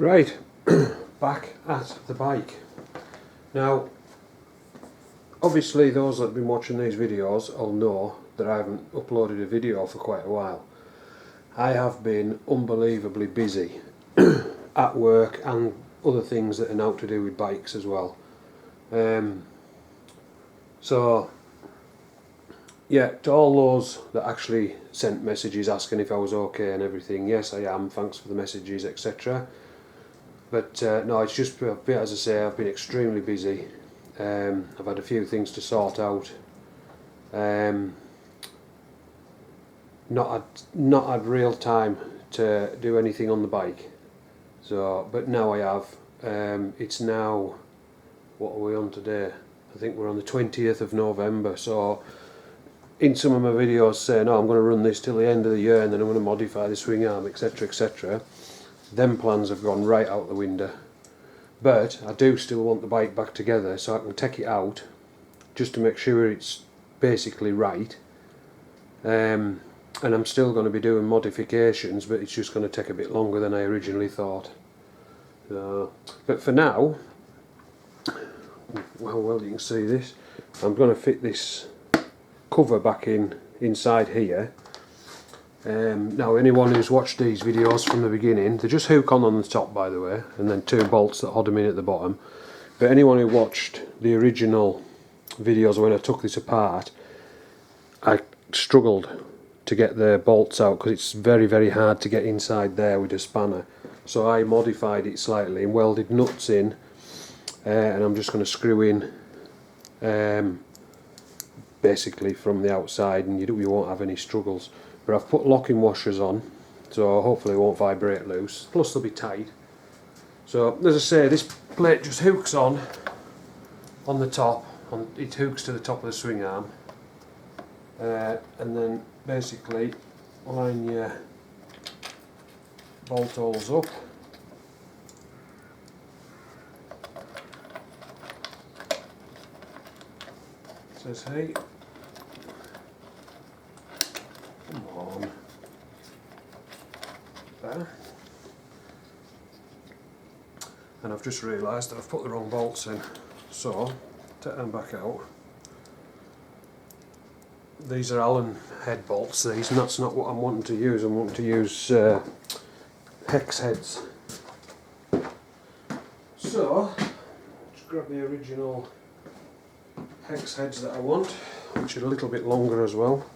Right, back at the bike. Now, obviously those that have been watching these videos will know that I haven't uploaded a video for quite a while. I have been unbelievably busy at work and other things that are now to do with bikes as well. So yeah, to all those that actually sent messages asking if I was okay and everything, yes I am, thanks for the messages, etc. But no, it's just, as I say, I've been extremely busy. I've had a few things to sort out. Not had real time to do anything on the bike. So, but now I have. It's now, what are we on today? I think we're on the 20th of November. So, in some of my videos saying, "Oh, I'm going to run this till the end of the year, and then I'm going to modify the swing arm, etc., etc." Them plans have gone right out the window. But I do still want the bike back together so I can take it out just to make sure it's basically right. And I'm still going to be doing modifications, but it's just going to take a bit longer than I originally thought. But for now, well you can see this, I'm going to fit this cover back inside here. Now anyone who's watched these videos from the beginning, they just hook on the top, by the way, and then two bolts that hold them in at the bottom. But anyone who watched the original videos when I took this apart, I struggled to get the bolts out because it's very, very hard to get inside there with a spanner. So I modified it slightly and welded nuts in, and I'm just going to screw in basically from the outside, and you won't have any struggles. But I've put locking washers on, so hopefully it won't vibrate loose, plus they'll be tight. So as I say, this plate just hooks on the top, it hooks to the top of the swing arm, and then basically line your bolt holes up. It says hey. Come on. There. And I've just realised that I've put the wrong bolts in, so take them back out. These are Allen head bolts, these, and that's not what I'm wanting to use. I'm wanting to use hex heads. So, just grab the original hex heads that I want, which are a little bit longer as well.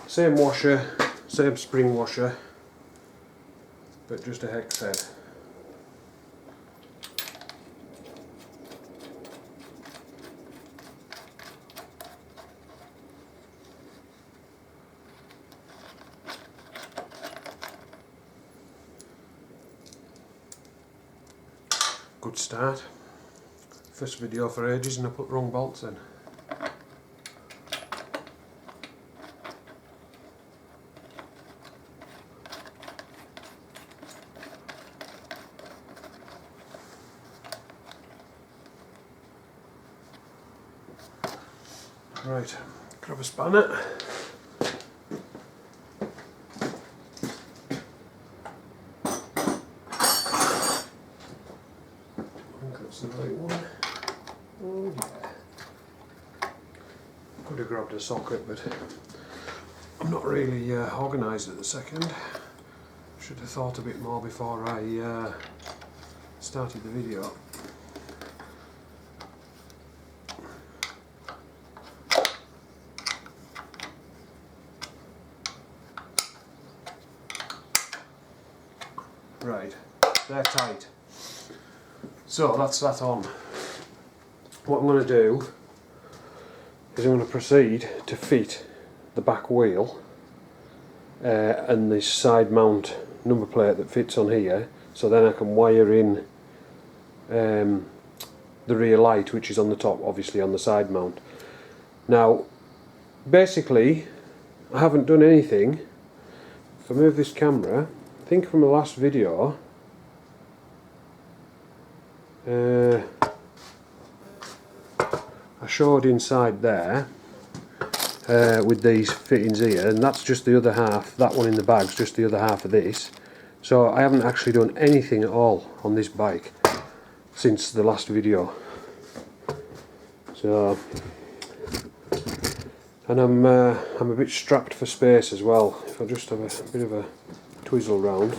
Same washer, same spring washer, but just a hex head. Good start. First video for ages and I put wrong bolts in. Right, grab a spanner. I think that's the right one. Oh yeah. Could have grabbed a socket, but I'm not really organised at the second. Should have thought a bit more before I started the video. Right, they're tight. So that's that on. What I'm going to do is I'm going to proceed to fit the back wheel and this side mount number plate that fits on here, so then I can wire in the rear light, which is on the top, obviously on the side mount. Now basically I haven't done anything. If I move this camera, I think from the last video I showed inside there with these fittings here, and that's just the other half. That one in the bag's just the other half of this. So I haven't actually done anything at all on this bike since the last video. So, and I'm a bit strapped for space as well. If I just have a bit of a twizzle round.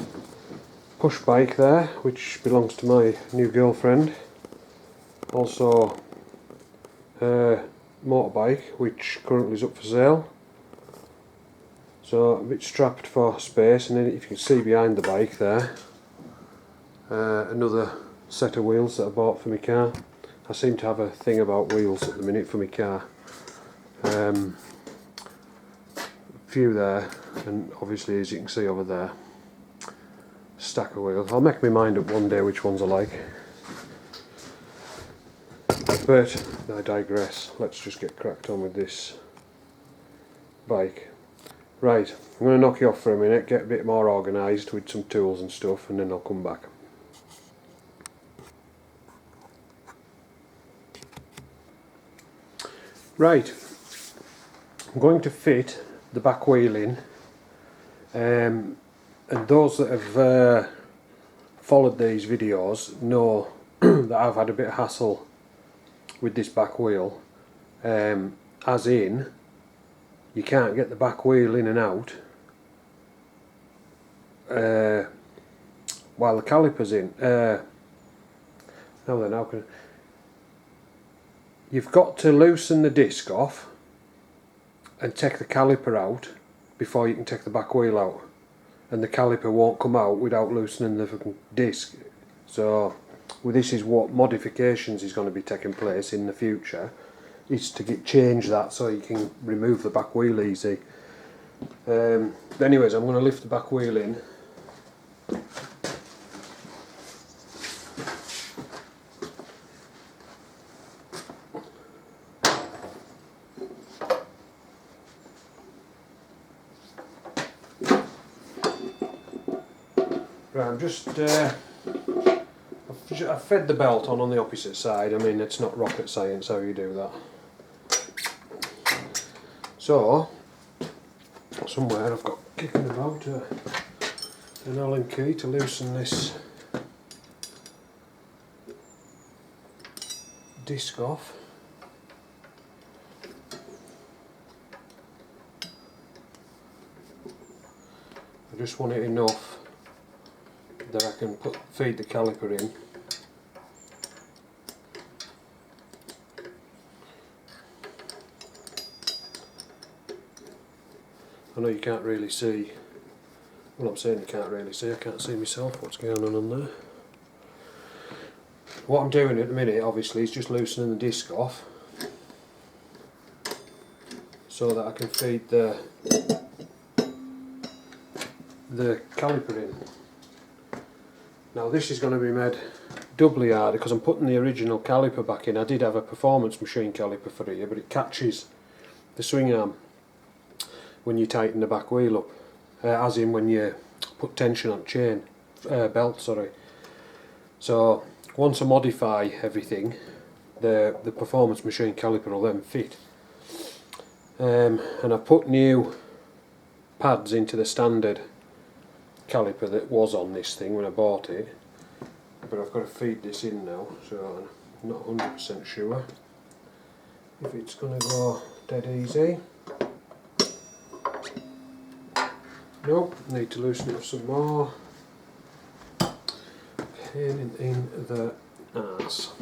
Push bike there, which belongs to my new girlfriend. Also her motorbike, which currently is up for sale. So a bit strapped for space, and then if you can see behind the bike there, another set of wheels that I bought for my car. I seem to have a thing about wheels at the minute for my car. Few there, and obviously as you can see over there, stack of wheels. I'll make my mind up one day which ones I like. But I digress. Let's just get cracked on with this bike. Right, I'm going to knock you off for a minute, get a bit more organised with some tools and stuff, and then I'll come back. Right, I'm going to fit the back wheel in, and those that have followed these videos know that I've had a bit of hassle with this back wheel, as in you can't get the back wheel in and out while the caliper's in. You've got to loosen the disc off and take the caliper out before you can take the back wheel out, and the caliper won't come out without loosening the fucking disc. So this is what modifications is going to be taking place in the future, is to change that so you can remove the back wheel easy. Anyways, I'm going to lift the back wheel in. Right, I'm just I've fed the belt on the opposite side. I mean, it's not rocket science how you do that. So, somewhere I've got kicking about an Allen key to loosen this disc off. I just want it enough that I can feed the caliper in. I know you can't really see, well, I'm saying you can't really see, I can't see myself what's going on there. What I'm doing at the minute obviously is just loosening the disc off so that I can feed the caliper in. Now this is going to be made doubly hard because I'm putting the original caliper back in. I did have a performance machine caliper for here, but it catches the swing arm when you tighten the back wheel up, as in when you put tension on chain, belt, sorry. So once I modify everything, the performance machine caliper will then fit. And I put new pads into the standard caliper that was on this thing when I bought it, but I've got to feed this in now, so I'm not 100% sure if it's going to go dead easy. Nope, need to loosen it up some more. Pain in the arse.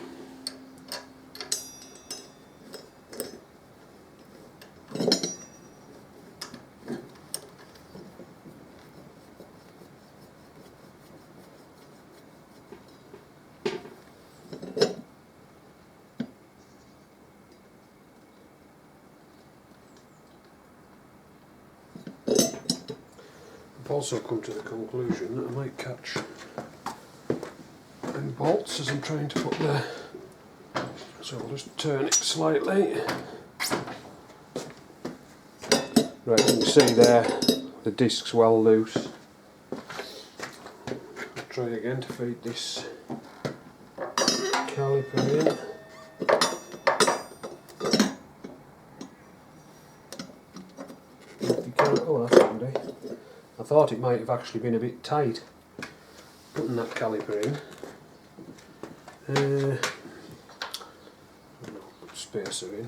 I've also come to the conclusion that I might catch them bolts as I'm trying to put the, so I'll just turn it slightly. Right, you can see there the disc's well loose. I'll try again to feed this caliper in. Oh, that's handy. I thought it might have actually been a bit tight putting that caliper in. Put spacer in.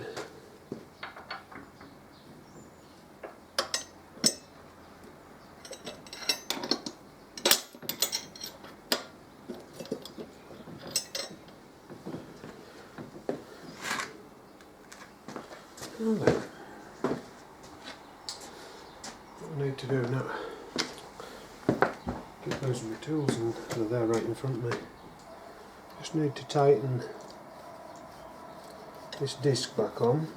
What I need to do now, get those my tools and they're there right in front of me. Just need to tighten this disc back on.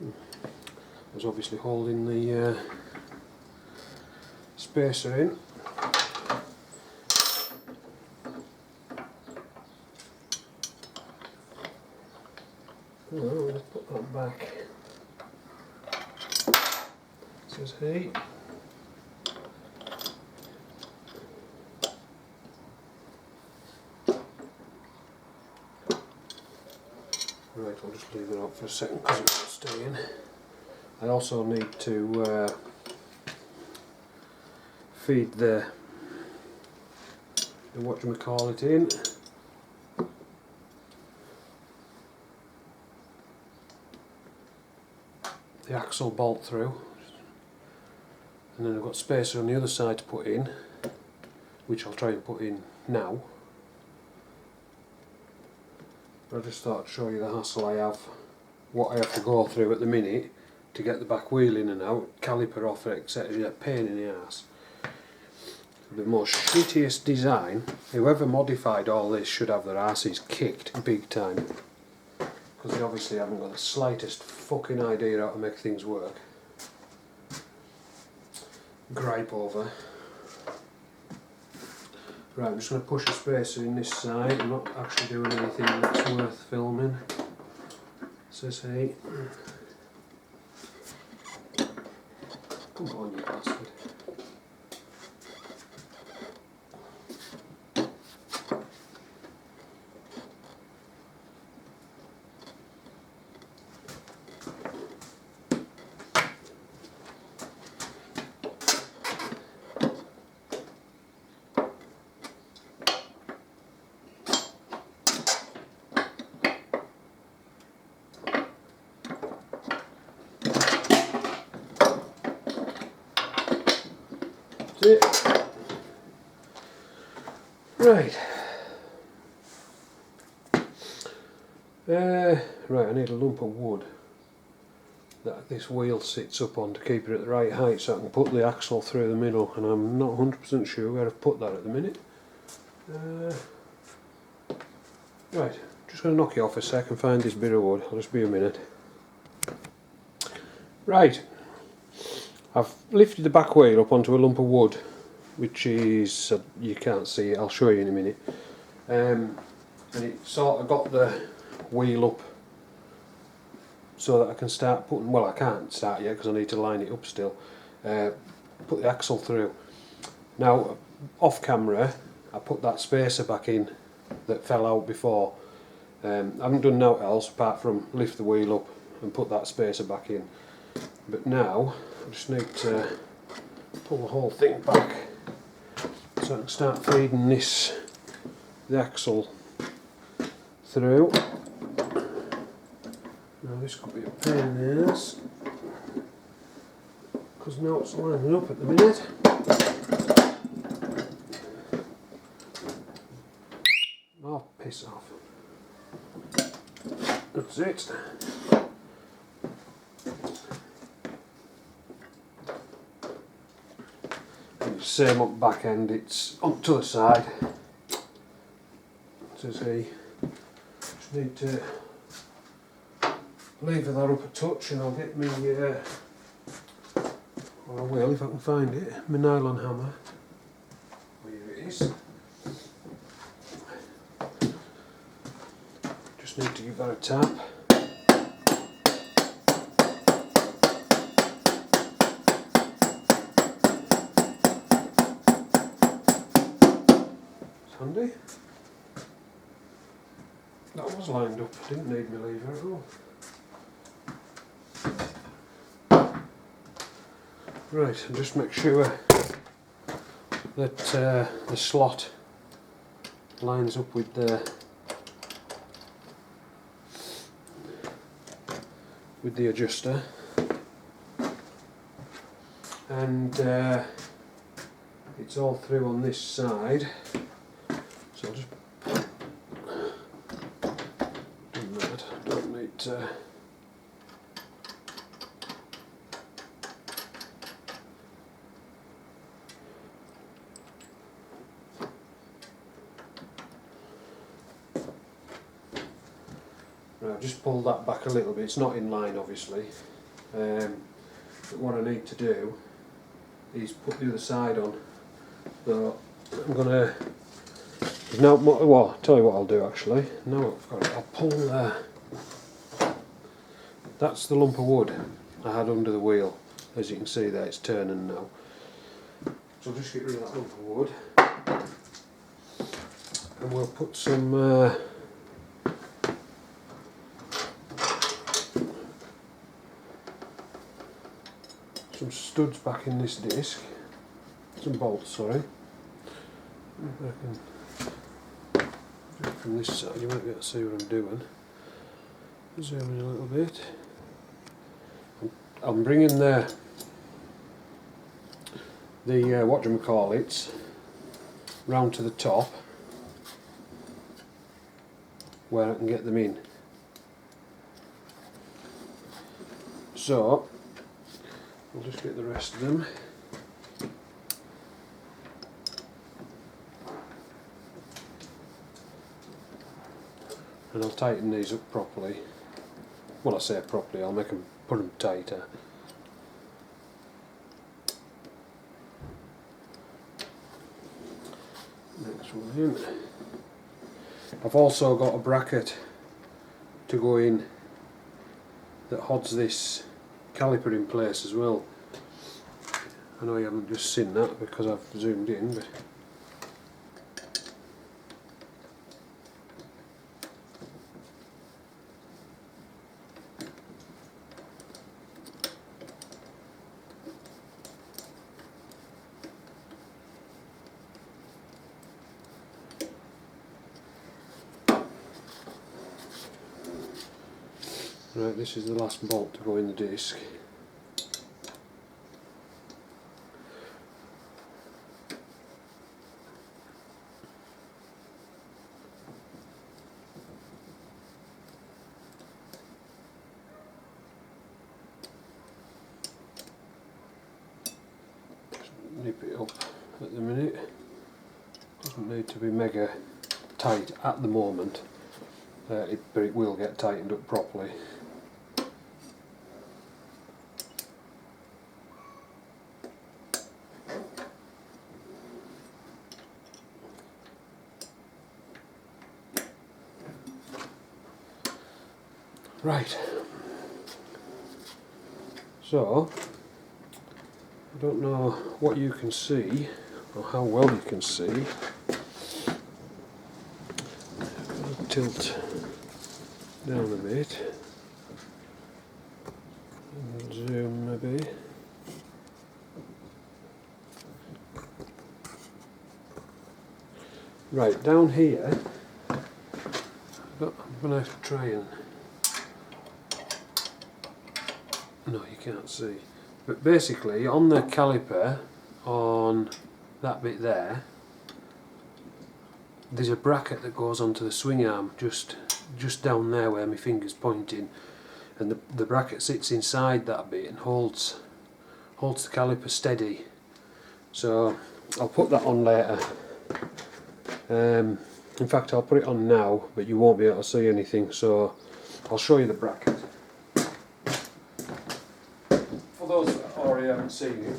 I was obviously holding the spacer in. Oh, let's put that back. Says hey. Right, I'll just leave it up for a second because it won't stay in. I also need to feed the whatchamacallit in. The axle bolt through, and then I've got spacer on the other side to put in, which I'll try and put in now. But I just thought I'd show you the hassle I have, what I have to go through at the minute to get the back wheel in and out, caliper off it, etc. Pain in the ass. The most shittiest design. Whoever modified all this should have their asses kicked big time. Because they obviously haven't got the slightest fucking idea how to make things work. Gripe over. Right, I'm just going to push a spacer in this side. I'm not actually doing anything that's worth filming. Says hey. Come on, you bastard. It. Right. Right, I need a lump of wood that this wheel sits up on to keep it at the right height so I can put the axle through the middle, and I'm not 100% sure where I've put that at the minute. Right, just going to knock you off a sec and find this bit of wood. I'll just be a minute. Right. I've lifted the back wheel up onto a lump of wood, which is, you can't see it, I'll show you in a minute, and it sort of got the wheel up so that I can start putting, well I can't start yet because I need to line it up still, put the axle through. Now off camera I put that spacer back in that fell out before. I haven't done nothing else apart from lift the wheel up and put that spacer back in, but now I just need to pull the whole thing back so I can start feeding the axle through. Now this could be a pain in the ass because now it's lining up at the minute. Oh, piss off. That's it. Same up back end, it's on to the side. Says he. Just need to lever that up a touch and I'll get me, or I will if I can find it, my nylon hammer. Here it is. Just need to give that a tap. Handy. That was lined up, didn't need me lever at all. Right, and just make sure that the slot lines up with the adjuster, and it's all through on this side, so I'll just do that. Don't need to. Right, I've just pulled that back a little bit. It's not in line, obviously, but what I need to do is put the other side on. So I'm gonna now. Well, I'll tell you what I'll do actually. Now I've got it. I'll pull. That's the lump of wood I had under the wheel. As you can see there, it's turning now. So I'll just get rid of that lump of wood, and we'll put some. Some studs back in this disc, some bolts, sorry. If I can do it from this side, you might be able to see what I'm doing. Zoom in a little bit. I'm bringing the whatchamacallits round to the top where I can get them in. So I'll just get the rest of them. And I'll tighten these up properly. Well, I say properly, I'll make them, put them tighter. Next one in. I've also got a bracket to go in that holds this caliper in place as well. I know you haven't just seen that because I've zoomed in, but right, this is the last bolt to go in the disc. Nip it up at the minute. Doesn't need to be mega tight at the moment, but it will get tightened up properly. Right, so I don't know what you can see or how well you can see. I'll tilt down a bit and zoom maybe. Right, down here I'm going to try and, no, you can't see, but basically on the caliper, on that bit there, there's a bracket that goes onto the swing arm just down there where my finger's pointing, and the bracket sits inside that bit and holds the caliper steady. So I'll put that on later. In fact, I'll put it on now, but you won't be able to see anything, so I'll show you the bracket. For those that already haven't seen it,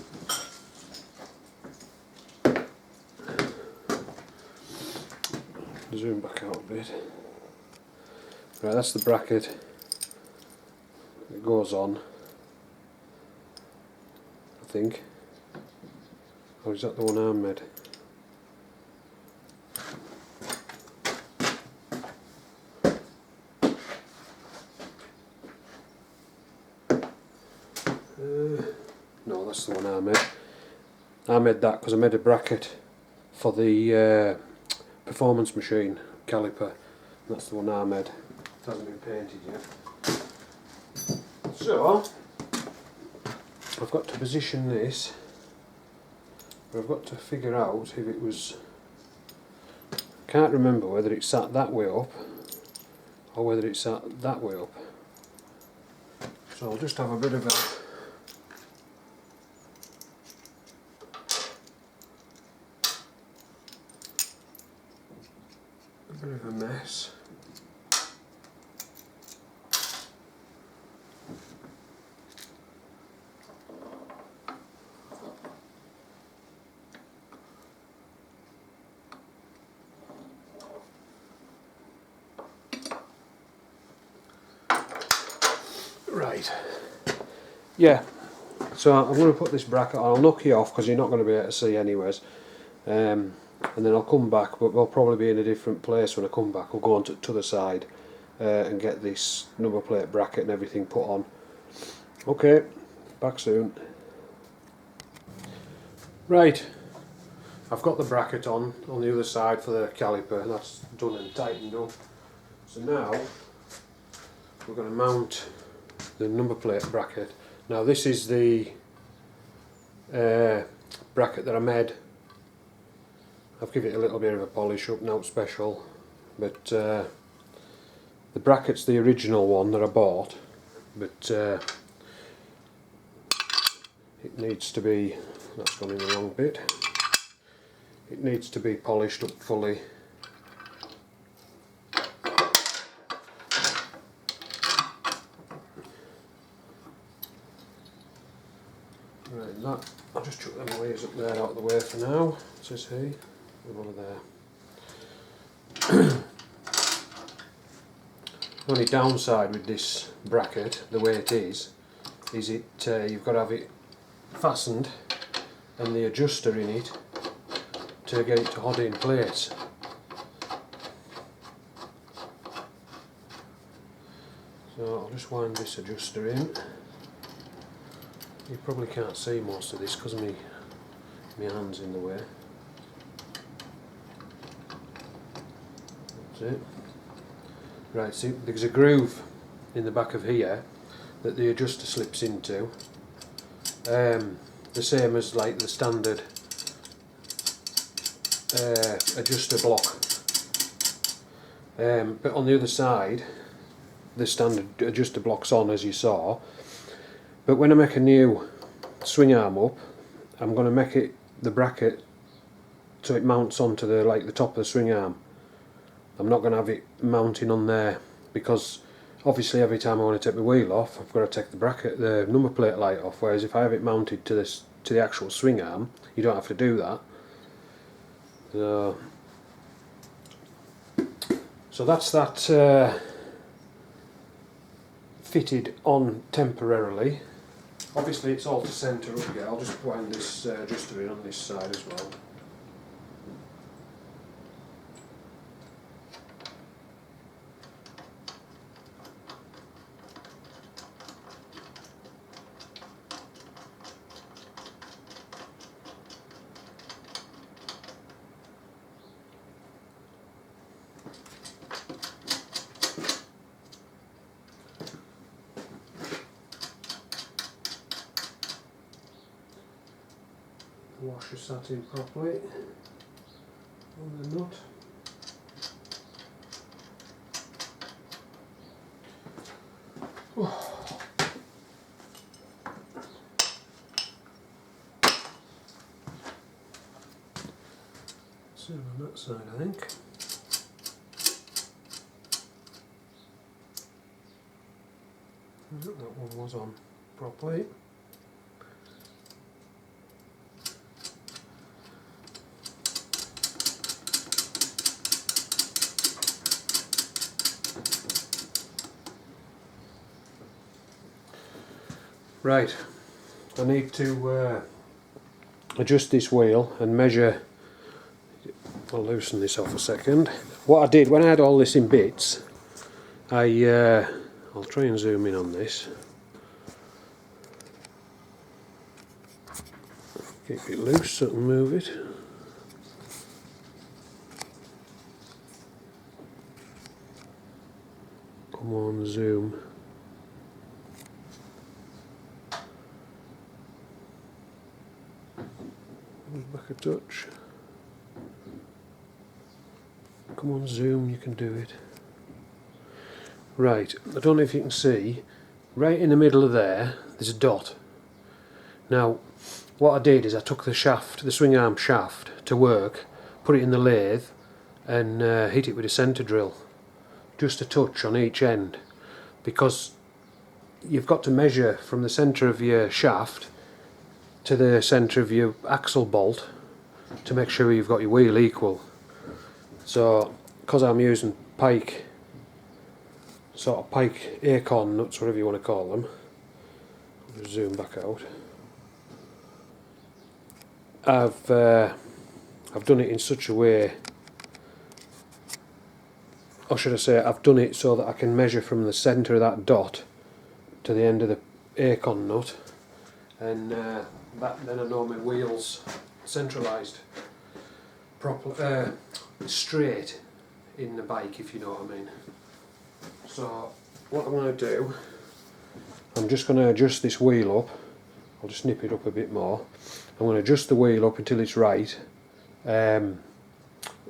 zoom back out a bit. Right, that's the bracket. It goes on, I think. Or is that the one I made? No, that's the one I made. I made that because I made a bracket for the performance machine, Caliper. That's the one I made. It hasn't been painted yet. So, I've got to position this, but I've got to figure out if it was... Can't remember whether it sat that way up or whether it sat that way up. So I'll just have a bit of a... bit of a mess. Right. Yeah. So I'm going to put this bracket on. I'll knock you off because you're not going to be able to see anyways. And then I'll come back, but we'll probably be in a different place when I come back. I'll go on to the other side and get this number plate bracket and everything put on. Okay, back soon. Right, I've got the bracket on the other side for the caliper. That's done and tightened up. So now we're going to mount the number plate bracket. Now this is the bracket that I made. I've given it a little bit of a polish up, not special, but the bracket's the original one that I bought, but it needs to be, that's gone in the wrong bit, it needs to be polished up fully. Right, that, I'll just chuck them wires up there out of the way for now, says he. Over there. The only downside with this bracket, the way it is it you've got to have it fastened and the adjuster in it to get it to hold in place. So I'll just wind this adjuster in. You probably can't see most of this because my hand's in the way. It. Right, see, there's a groove in the back of here that the adjuster slips into, the same as like the standard adjuster block, but on the other side the standard adjuster block's on, as you saw, but when I make a new swing arm up, I'm going to make it the bracket so it mounts onto the top of the swing arm. I'm not going to have it mounting on there because obviously every time I want to take the wheel off I've got to take the number plate light off, whereas if I have it mounted to the actual swing arm you don't have to do that. So that's that fitted on temporarily. Obviously it's all to centre up here. I'll just wind this adjuster in on this side as well. The washer sat in properly on the nut. Same on that side, I think. That one was on properly. Right, I need to adjust this wheel and measure. I'll loosen this off a second. What I did when I had all this in bits, I'll try and zoom in on this. Keep it loose so I can move it. Come on, zoom. Back a touch. Come on, zoom, you can do it. Right, I don't know if you can see, right in the middle of there's a dot. Now, what I did is I took the shaft, the swing arm shaft, to work, put it in the lathe, and hit it with a centre drill. Just a touch on each end, because you've got to measure from the centre of your shaft to the centre of your axle bolt to make sure you've got your wheel equal. So, because I'm using pike, sort of pike acorn nuts, whatever you want to call them, I'll just zoom back out. I've done it in such a way, or should I say, I've done it so that I can measure from the centre of that dot to the end of the acorn nut, and then I know my wheels centralised, proper, straight in the bike, if you know what I mean. So what I'm going to do, I'm just going to adjust this wheel up. I'll just nip it up a bit more. I'm going to adjust the wheel up until it's right,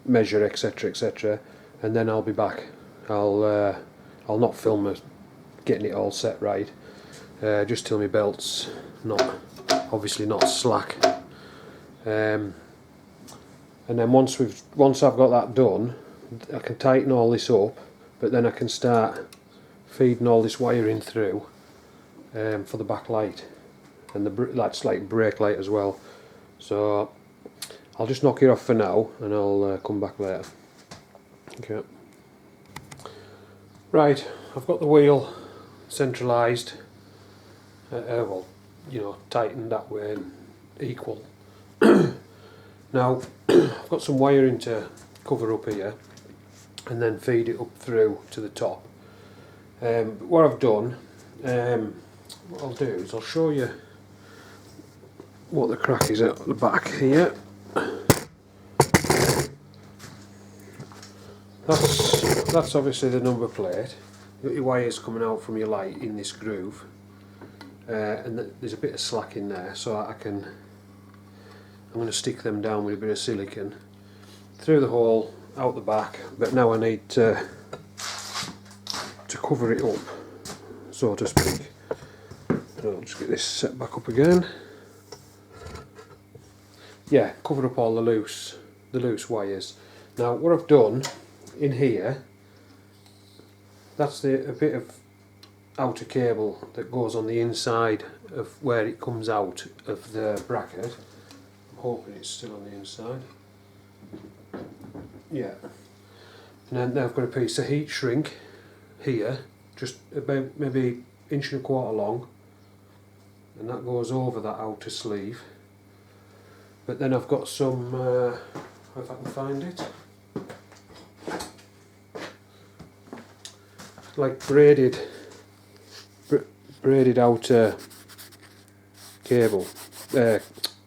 measure, etc, etc, and then I'll be back. I'll not film it getting it all set right, just till my belt's obviously not slack. And then once I've got that done, I can tighten all this up, but then I can start feeding all this wiring through for the back light, and that's like brake light as well. So I'll just knock it off for now, and I'll come back later. Okay. Right, I've got the wheel centralised, well, you know, tightened that way and equal. Now I've got some wiring to cover up here and then feed it up through to the top. But what I've done, what I'll do is I'll show you what the crack is at the back here. That's obviously the number plate. You've got your wires coming out from your light in this groove, and there's a bit of slack in there, so I'm going to stick them down with a bit of silicone through the hole, out the back. But now I need to cover it up, so to speak. So I'll just get this set back up again. Yeah, cover up all the loose wires. Now what I've done in here, that's a bit of outer cable that goes on the inside of where it comes out of the bracket. I'm hoping it's still on the inside. Yeah. And then I've got a piece of heat shrink here, just about maybe 1.25 inches long, and that goes over that outer sleeve. But then I've got some, if I can find it, like braided outer cable,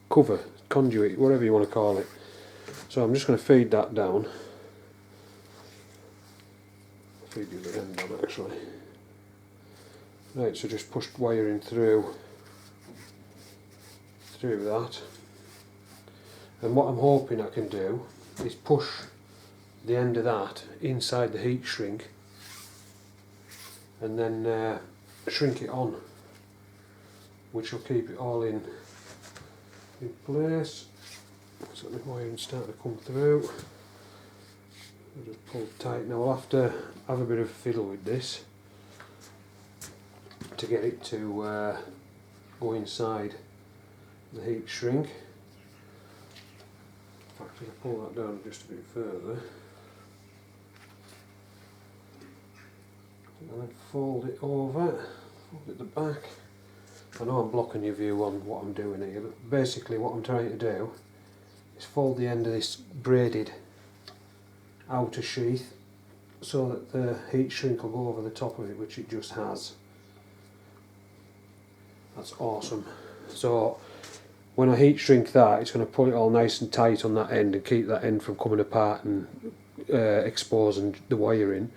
cover, conduit, whatever you want to call it. So I'm just going to feed that down. Feed the other end down actually. Right, so just push wiring through that. And what I'm hoping I can do is push the end of that inside the heat shrink, and then shrink it on, which will keep it all in place. So the wiring start to come through. I'll just pull tight. Now I'll have to have a bit of a fiddle with this to get it to go inside the heat shrink. In fact, I'll pull that down just a bit further and then fold it over, fold it at the back. I know I'm blocking your view on what I'm doing here, but basically what I'm trying to do is fold the end of this braided outer sheath so that the heat shrink will go over the top of it, which it just has. That's awesome. So when I heat shrink that, it's going to put it all nice and tight on that end and keep that end from coming apart and exposing the wiring.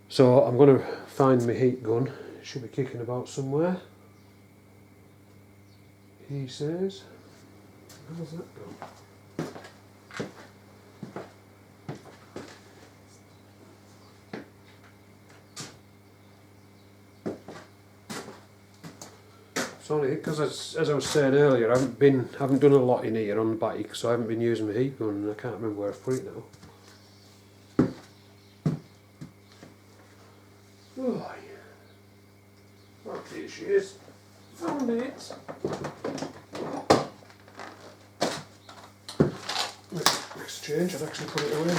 So I'm going to find my heat gun. It should be kicking about somewhere, he says. How's that gone? Sorry, because as I was saying earlier, I haven't done a lot in here on the bike, so I haven't been using my heat gun, and I can't remember where I've put it now. Oh, here she is. Found it. Exchange. I'd actually put it away.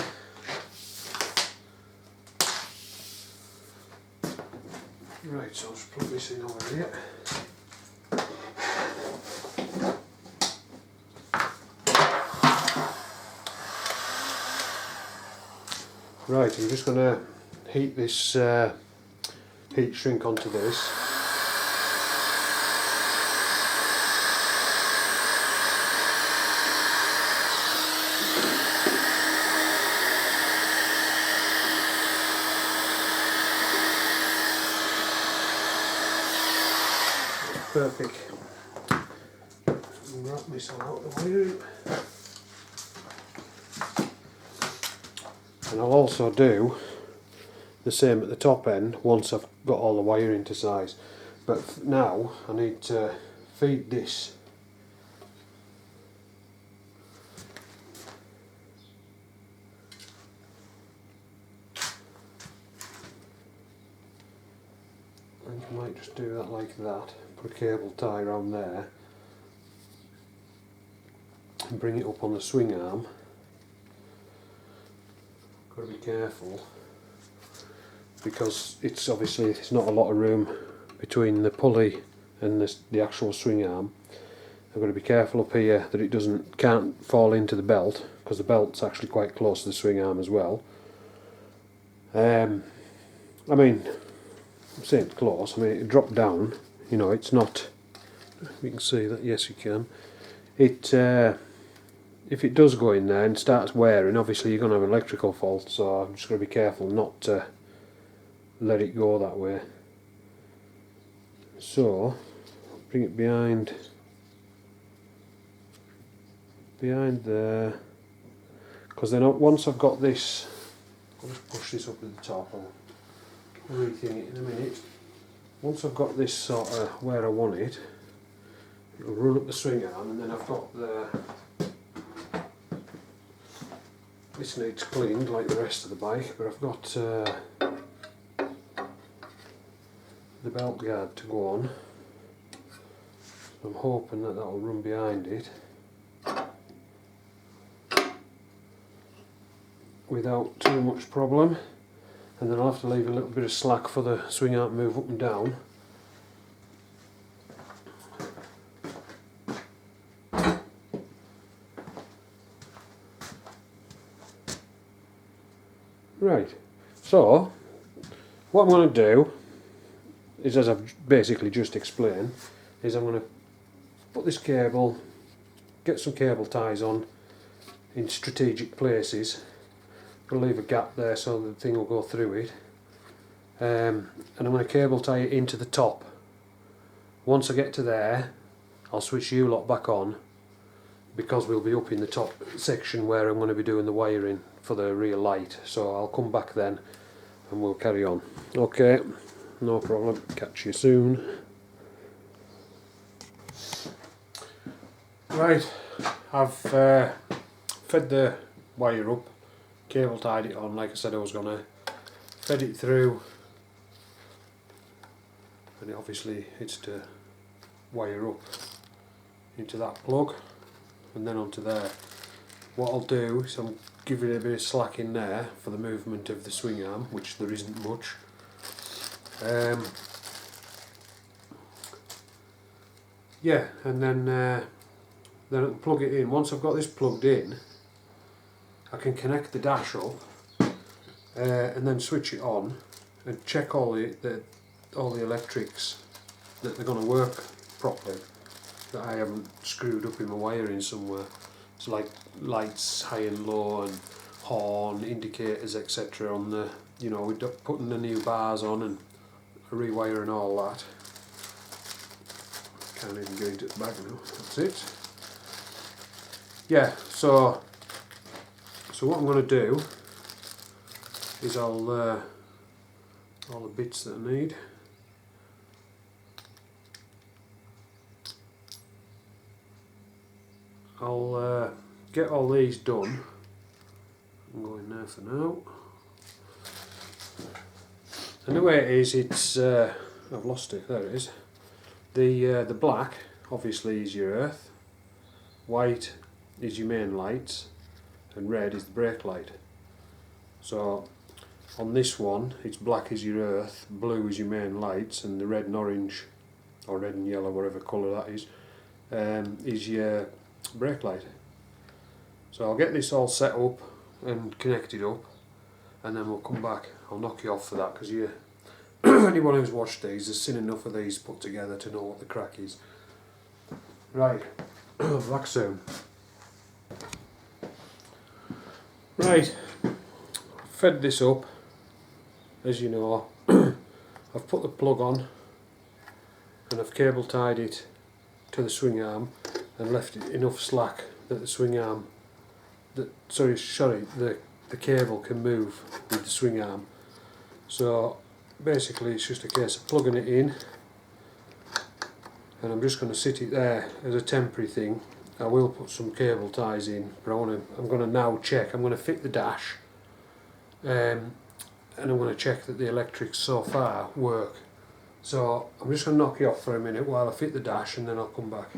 Right, so I'll just plug this in over here. Right, I'm just going to heat this heat shrink onto this. Perfect. Wrap this all out of the wiring. And I'll also do the same at the top end once I've got all the wiring to size. But now I need to feed this I think I might just do that like that, put a cable tie around there and bring it up on the swing arm. Got to be careful because it's not a lot of room between the pulley and the actual swing arm. I've got to be careful up here that it can't fall into the belt, because the belt's actually quite close to the swing arm as well. I mean, I'm saying it's close. I mean, it dropped down. You know, it's not. You can see that. Yes, you can. If it does go in there and starts wearing, obviously you're going to have an electrical fault, so I'm just going to be careful not to let it go that way. So, bring it behind there, because then once I've got this, I'll just push this up to the top, I'll rethink it in a minute. Once I've got this sort of where I want it, it'll run up the swing arm, and then I've got this needs cleaned like the rest of the bike, but I've got the belt guard to go on. So I'm hoping that will run behind it without too much problem, and then I'll have to leave a little bit of slack for the swing arm to move up and down. Right, so what I'm going to do is, as I've basically just explained, is I'm going to put this cable, get some cable ties on in strategic places. I'll leave a gap there so the thing will go through it, and I'm going to cable tie it into the top. Once I get to there, I'll switch you lot back on, because we'll be up in the top section where I'm going to be doing the wiring for the rear light. So I'll come back then and we'll carry on. Okay, no problem, catch you soon. Right, I've fed the wire up, cable tied it on like I said I was gonna, fed it through, and obviously it's to wire up into that plug and then onto there. What I'll do is I'm giving it a bit of slack in there for the movement of the swing arm, which there isn't much. Yeah, and then I'll plug it in. Once I've got this plugged in, I can connect the dash up and then switch it on and check all the electrics that they're going to work properly. that I haven't screwed up in my wiring somewhere. It's like lights high and low and horn, indicators, etc. on the, you know, we're putting the new bars on and rewiring all that. Can't even get into the bag now, that's it. Yeah, so what I'm going to do is all the bits that I need. I'll get all these done. I'm going there for now. And the way it is, it's I've lost it. There it is. The black obviously is your earth, white is your main lights, and red is the brake light. So on this one, it's black is your earth, blue is your main lights, and the red and orange, or red and yellow, whatever colour that is your brake light. So I'll get this all set up and connected up, and then we'll come back. I'll knock you off for that, because you anyone who's watched these has seen enough of these put together to know what the crack is. Right, back soon. Right, fed this up, as you know. I've put the plug on and I've cable tied it to the swing arm and left it enough slack that the swing arm, the cable can move with the swing arm. So basically it's just a case of plugging it in, and I'm just going to sit it there as a temporary thing. I will put some cable ties in, but I'm going to now check. I'm going to fit the dash, and I'm going to check that the electrics so far work. So I'm just going to knock you off for a minute while I fit the dash, and then I'll come back.